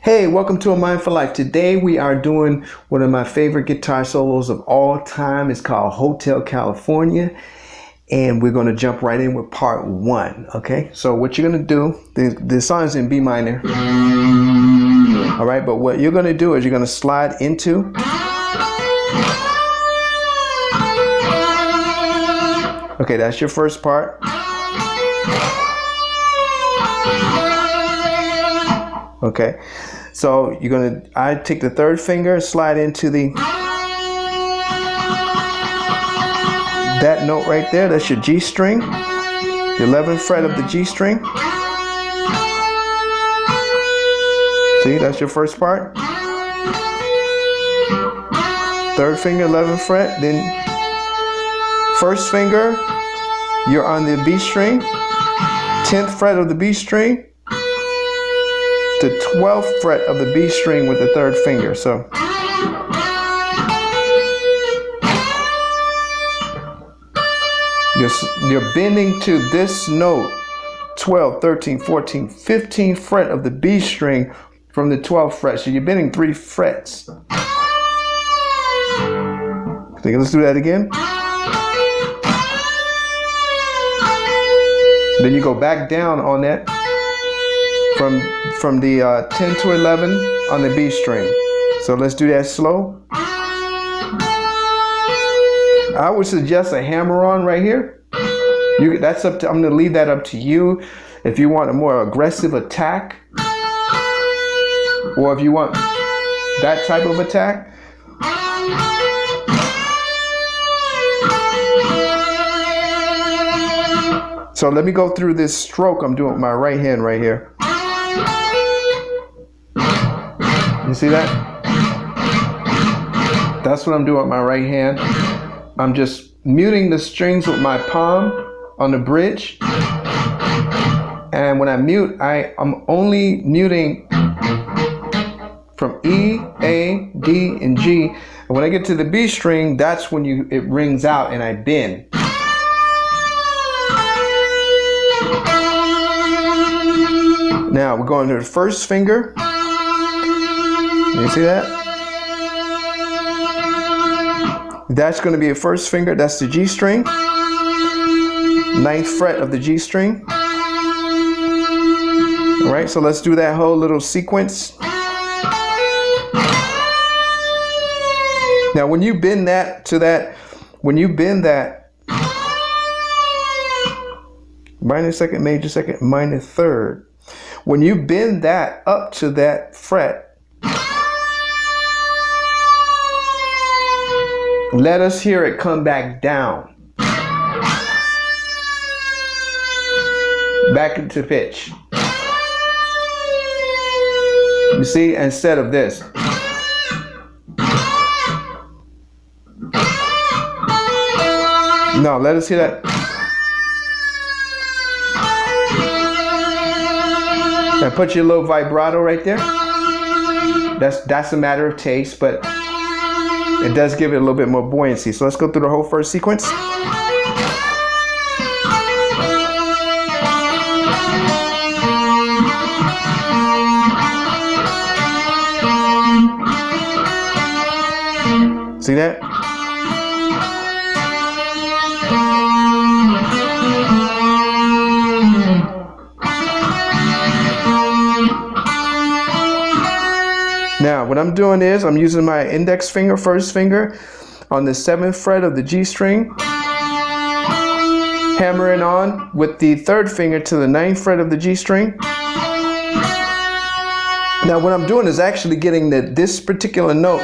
Hey, welcome to A Mind for Life. Today we are doing one of my favorite guitar solos of all time. It's called Hotel California, and we're going to jump right in with part one. Okay, so what you're going to do, the song is in B minor. All right, but what you're going to do is you're going to slide into okay, that's your first part. Okay, so you're gonna, I take the third finger, slide into that note right there. That's your G string, the 11th fret of the G string. See, that's your first part. Third finger, 11th fret. Then first finger, you're on the B string, 10th fret of the B string, the 12th fret of the B string with the third finger. So you're bending to this note, 12, 13, 14, 15th fret of the B string from the 12th fret. So you're bending 3 frets. Okay, let's do that again. Then you go back down on that from the 10 to 11 on the B string. So let's do that slow. I would suggest a hammer-on right here. That's up to, I'm going to leave that up to you. If you want a more aggressive attack, or if you want that type of attack. So let me go through this stroke I'm doing with my right hand right here. You see that? That's what I'm doing with my right hand. I'm just muting the strings with my palm on the bridge. And when I mute, I'm only muting from E, A, D, and G. And when I get to the B string, that's when it rings out and I bend. Now we're going to the first finger. You see that? That's going to be a first finger. That's the G string. 9th fret of the G string. All right, so let's do that whole little sequence. Now, when you bend that to that, minor second, major second, minor third. When you bend that up to that fret, let us hear it come back down. Back into pitch. You see, instead of this. No, let us hear that. And put your little vibrato right there. That's a matter of taste, but it does give it a little bit more buoyancy. So let's go through the whole first sequence. See that? Now, what I'm doing is I'm using my index finger, first finger, on the 7th fret of the G string, hammering on with the 3rd finger to the 9th fret of the G string. Now, what I'm doing is actually getting this particular note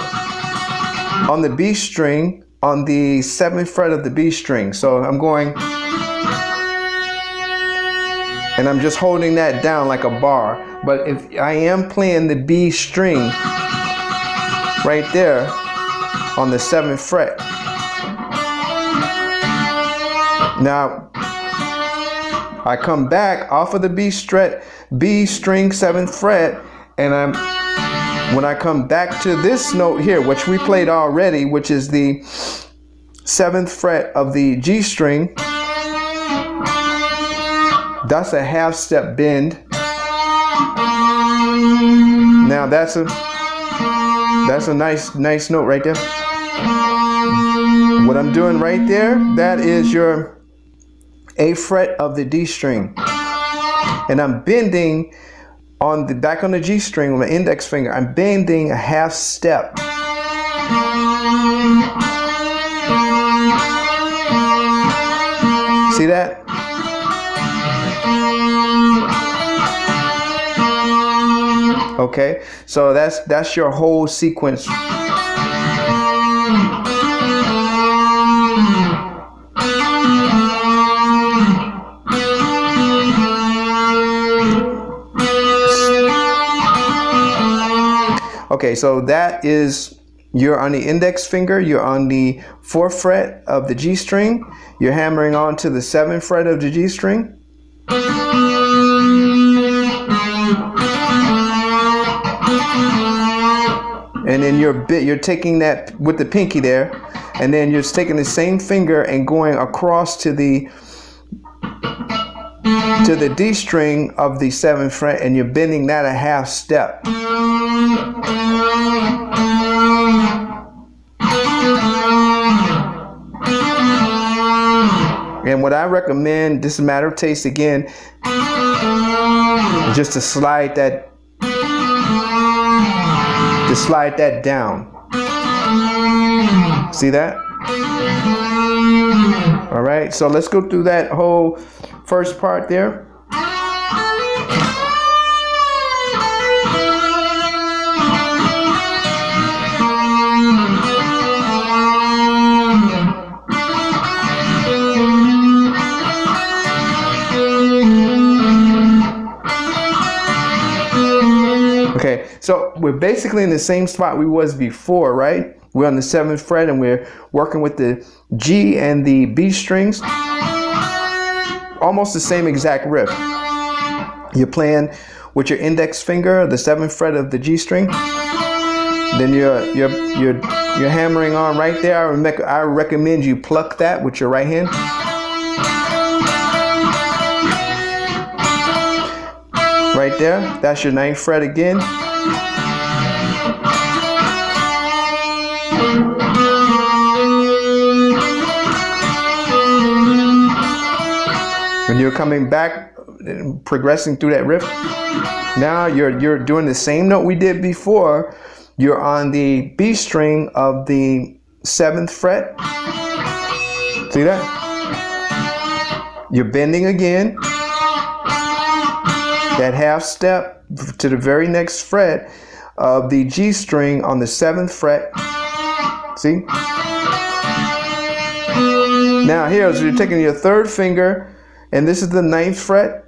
on the B string on the 7th fret of the B string. So I'm going, and I'm just holding that down like a bar. But if I am playing the B string right there on the 7th fret. Now I come back off of the B string 7th fret, and when I come back to this note here, which we played already, which is the 7th fret of the G string, that's a half step bend. Now that's a nice note right there. What I'm doing right there, that is your 8th fret of the D string, and I'm bending on the back on the G string with my index finger. I'm bending a half step. See that? Okay, so that's your whole sequence. Okay, so that is, you're on the index finger, you're on the 4th fret of the G string, you're hammering on to the 7th fret of the G string. And then you're taking that with the pinky there, and then you're taking the same finger and going across to the D string of the 7th fret, and you're bending that a half step. And what I recommend, this is a matter of taste again, just to slide that down. See that? All right, so let's go through that whole first part there. Okay, so we're basically in the same spot we was before, right? We're on the 7th fret and we're working with the G and the B strings. Almost the same exact riff. You're playing with your index finger, the 7th fret of the G string. Then you're hammering on right there. I recommend you pluck that with your right hand. Right there, that's your 9th fret again. When you're coming back, progressing through that riff, now you're doing the same note we did before. You're on the B string of the 7th fret. See that? You're bending again. That half step to the very next fret of the G string on the 7th fret. See? Now here, so you're taking your 3rd finger, and this is the 9th fret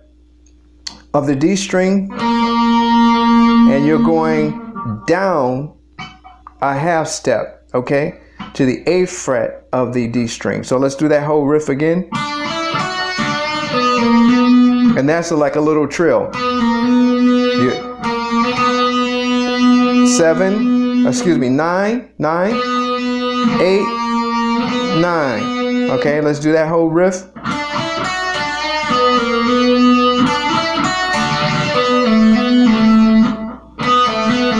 of the D string, and you're going down a half step, okay, to the 8th fret of the D string. So let's do that whole riff again. And that's like a little trill. 9, 8, 9. Okay, let's do that whole riff.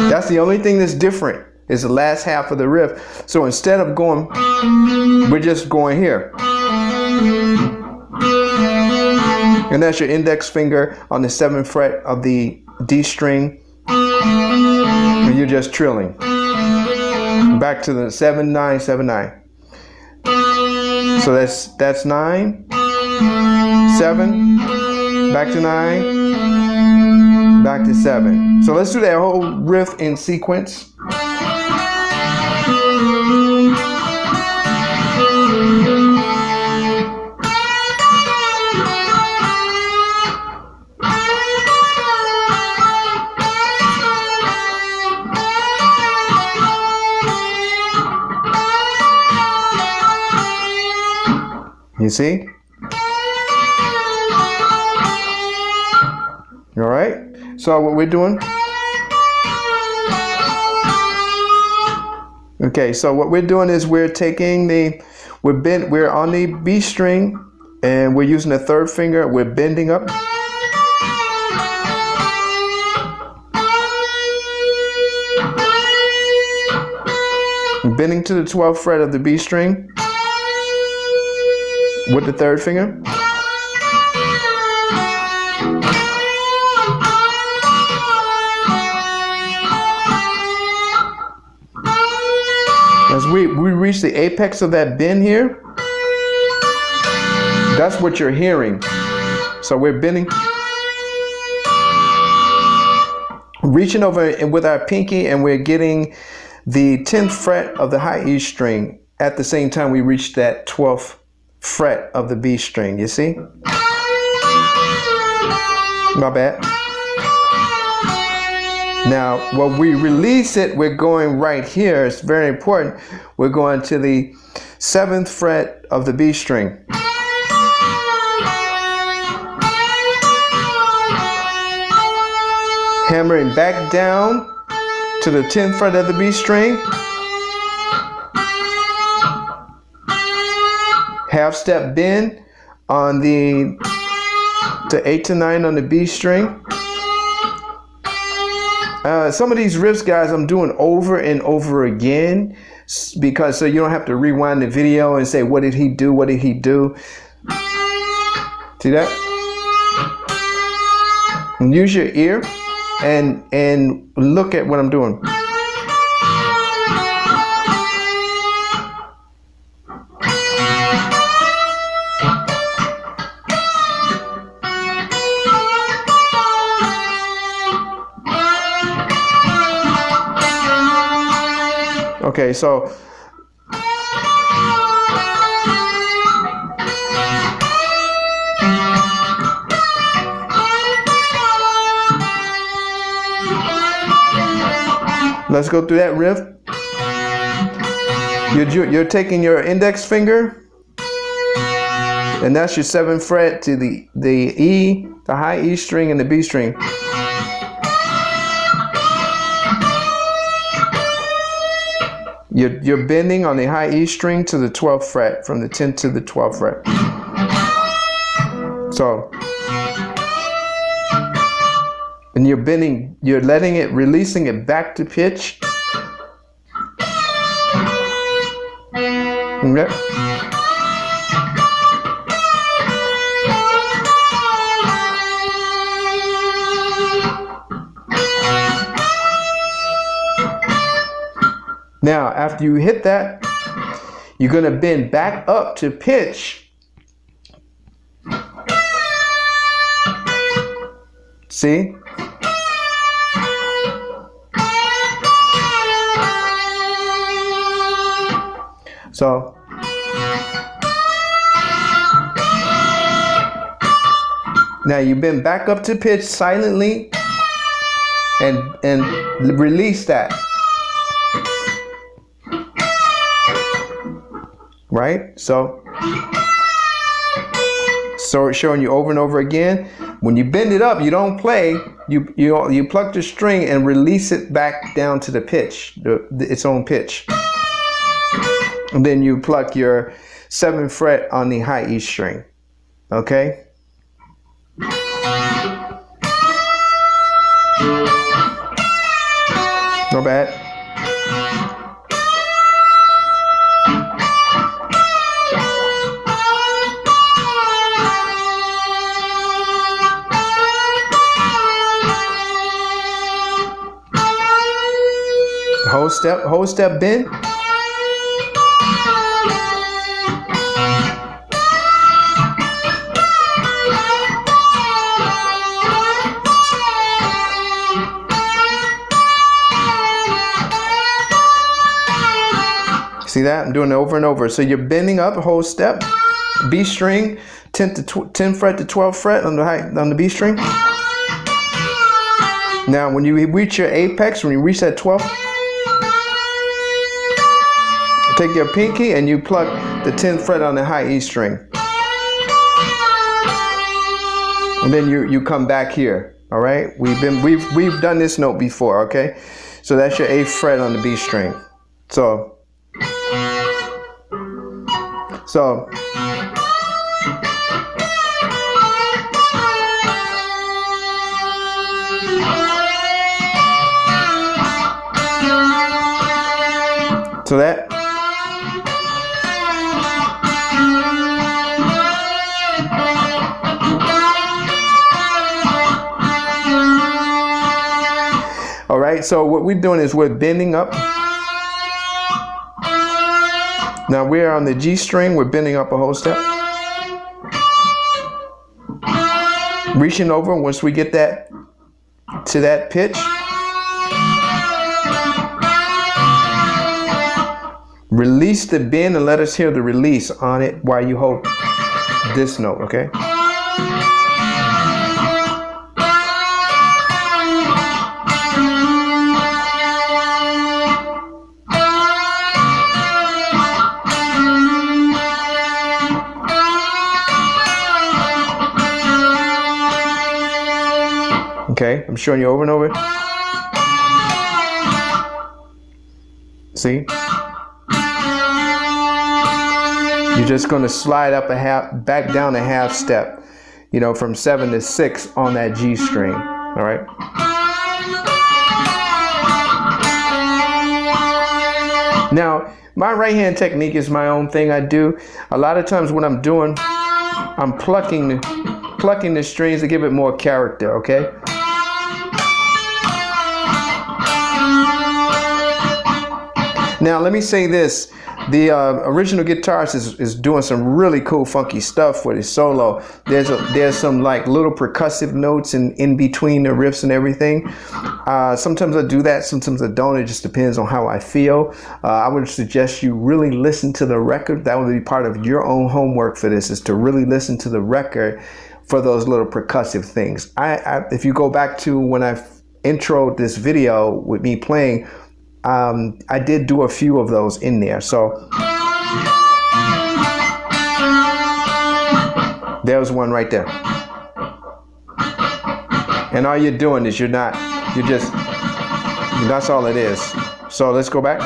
That's the only thing that's different, is the last half of the riff. So instead of going, we're just going here. And that's your index finger on the 7th fret of the D string. And you're just trilling. Back to the 7, 9, 7, 9. So that's 9, 7, back to 9, back to 7. So let's do that whole riff in sequence. You see? All right. So what we're doing. Okay. So what we're doing is we're taking we're on the B string, and we're using the third finger. We're bending up. Bending to the 12th fret of the B string with the third finger. As we reach the apex of that bend here, that's what you're hearing. So we're bending, reaching over with our pinky, and we're getting the 10th fret of the high E string at the same time we reach that 12th fret of the B string. You see? My bad. Now, when we release it, we're going right here. It's very important. We're going to the 7th fret of the B string. Hammering back down to the 10th fret of the B string. Half step bend on the 8 to 9 on the B string. Some of these riffs, guys, I'm doing over and over again because so you don't have to rewind the video and say, what did he do? What did he do? See that? And use your ear and look at what I'm doing. Okay, so let's go through that riff. You're taking your index finger, and that's your 7th fret to the E, the high E string, and the B string. You're bending on the high E string to the 12th fret, from the 10th to the 12th fret. So, and you're bending, you're letting it, releasing it back to pitch. Okay. Now, after you hit that, you're going to bend back up to pitch. See? So, now you bend back up to pitch silently and release that. Right? So it's showing you over and over again. When you bend it up, you don't play. You pluck the string and release it back down to the pitch, its own pitch. And then you pluck your 7th fret on the high E string. Okay? Not bad. Whole step bend. See that? I'm doing it over and over. So you're bending up a whole step, B string, 10 fret to 12th fret on the B string. Now when you reach your apex, when you reach that 12th, take your pinky and you pluck the 10th fret on the high E string. And then you come back here. All right, we've done this note before. Okay, so that's your 8th fret on the B string. So that. All right, so what we're doing is we're bending up. Now we're on the G string, we're bending up a whole step. Reaching over once we get that to that pitch. Release the bend and let us hear the release on it while you hold this note, okay? Okay, I'm showing you over and over. See? You're just going to slide up a half, back down a half step, you know, from 7 to 6 on that G string. All right. Now, my right hand technique is my own thing I do. A lot of times what I'm doing, I'm plucking the strings to give it more character, okay? Now, let me say this. The original guitarist is doing some really cool funky stuff with his solo. There's some like little percussive notes in between the riffs and everything. Sometimes I do that, sometimes I don't. It just depends on how I feel. I would suggest you really listen to the record. That would be part of your own homework for this, is to really listen to the record for those little percussive things. If you go back to when I introed this video with me playing, I did do a few of those in there. So there's one right there. And all you're doing is that's all it is. So let's go back.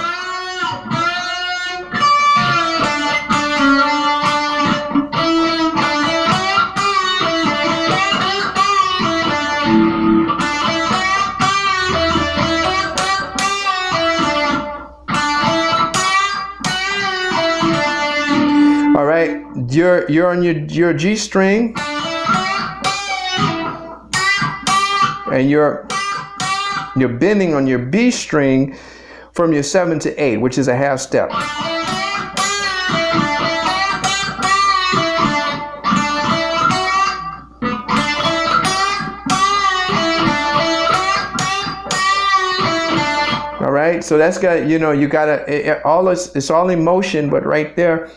All right, you're on your G string, and you're bending on your B string from your 7 to 8, which is a half step. All right, so that's got, you know, you gotta, it's all emotion, but right there,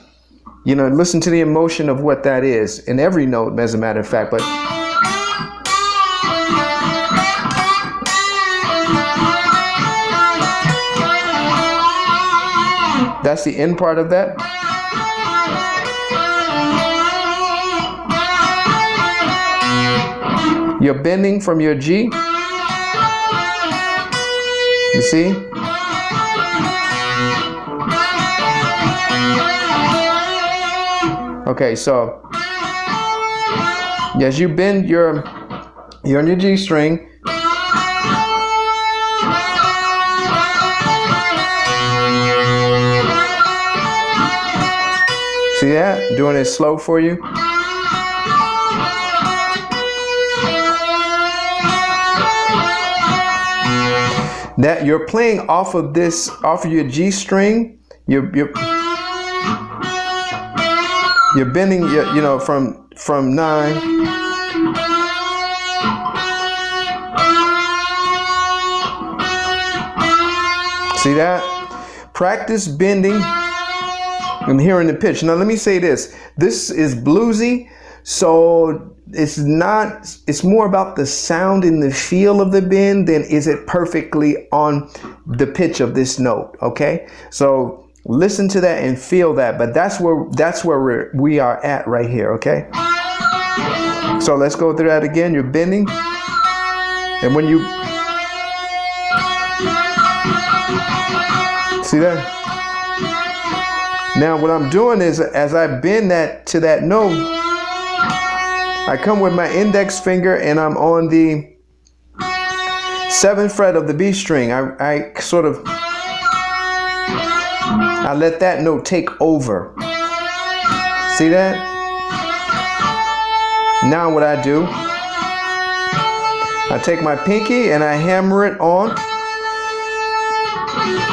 you know, listen to the emotion of what that is in every note, as a matter of fact. But that's the end part of that. You're bending from your G. You see? Okay, so as you bend, you're on your G string. See that? Doing it slow for you. That you're playing off of your G string. You're bending, you know, from 9. See that? Practice bending and hearing the pitch. Now let me say this. This is bluesy, so it's more about the sound and the feel of the bend than is it perfectly on the pitch of this note, okay? So listen to that and feel that, but that's where we are at right here, okay? So let's go through that again. You're bending. And when you see that? Now what I'm doing is, as I bend that to that note, I come with my index finger and I'm on the 7th fret of the B string. I sort of, I let that note take over. See that? Now what I do, I take my pinky and I hammer it on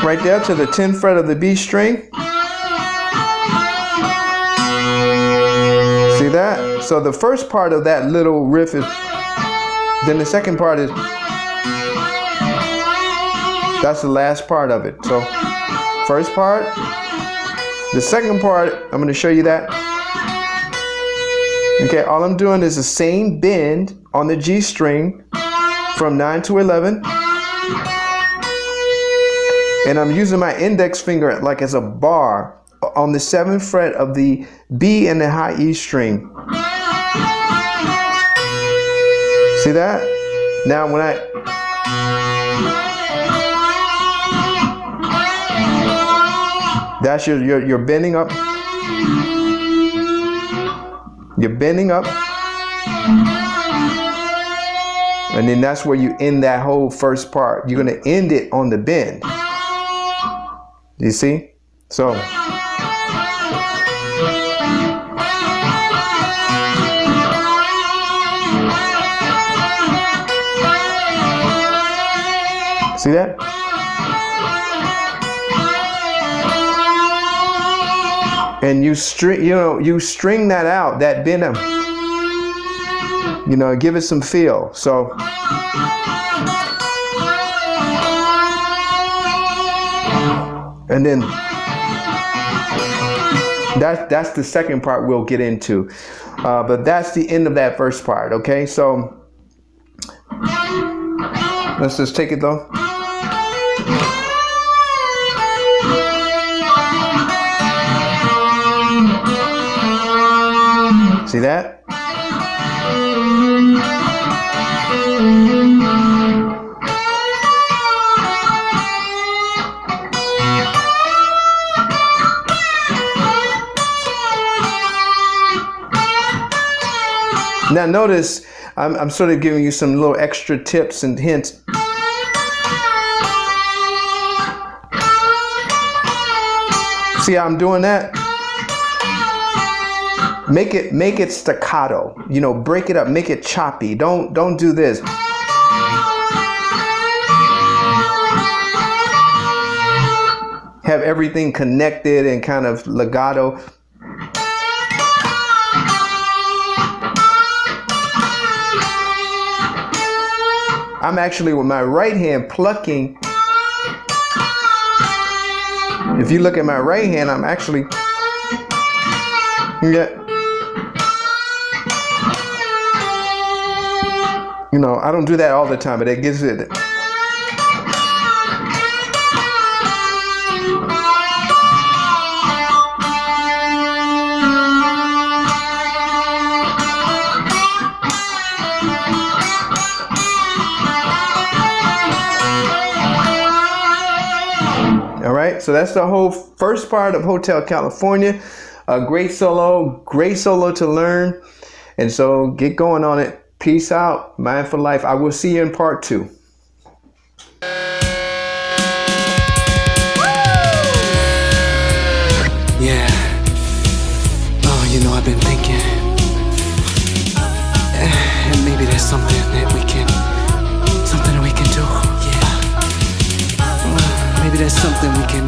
right there to the 10th fret of the B string. See that? So the first part of that little riff is, then the second part is, that's the last part of it. So first part, the second part, I'm going to show you that. Okay, all I'm doing is the same bend on the G string from 9 to 11. And I'm using my index finger like as a bar on the 7th fret of the B and the high E string. See that? Now when that's you're bending up. You're bending up. And then that's where you end that whole first part. You're going to end it on the bend. You see? So see that? And you string, you string that out, that bend, give it some feel. So and then that's the second part we'll get into, but that's the end of that first part. Okay, so let's just take it though. See that? Now notice I'm sort of giving you some little extra tips and hints. See how I'm doing that? Make it staccato. Break it up, make it choppy. Don't do this. Have everything connected and kind of legato. I'm actually with my right hand plucking. If you look at my right hand, I'm actually, I don't do that all the time, but it gives it. All right, so that's the whole first part of Hotel California. A great solo to learn. And so get going on it. Peace out. Mindful Life. I will see you in part 2. Yeah. Oh, I've been thinking. And maybe there's something that we can do. Yeah. Maybe there's something we can